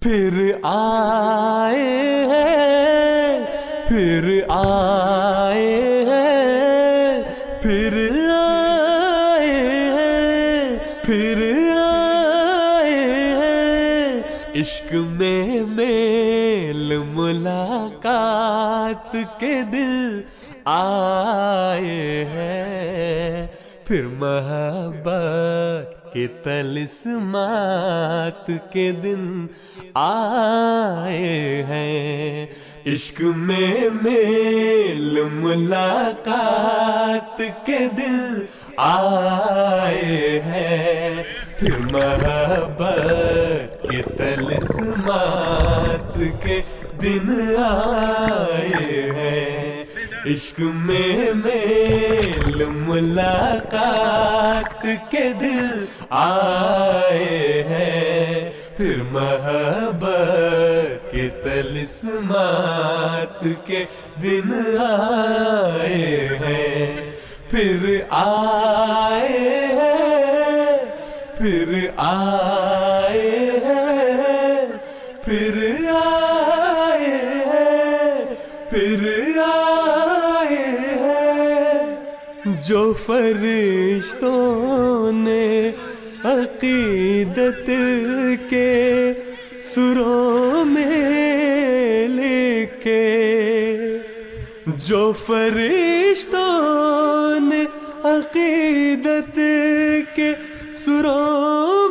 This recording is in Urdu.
پھر آئے ہیں، پھر آئے ہیں، پھر آئے ہیں، پھر آئے ہیں، عشق میں میل ملاقات کے دل آئے ہیں، پھر محبت کے طلسمات کے دن آئے ہیں، عشق میں میل ملاقات کے دن آئے ہیں، پھر محبت کے طلسمات کے دن آئے ہیں، عشق میں میل ملاقات کے دل آئے ہیں، پھر محبت کے طلسمات کے دن آئے ہیں، پھر آئے ہیں، پھر آئے ہیں، پھر آئے ہیں، پھر آئے ہیں، جو فرشتوں نے عقیدت کے سروں میں لکھے، جو فرشتوں نے عقیدت کے سروں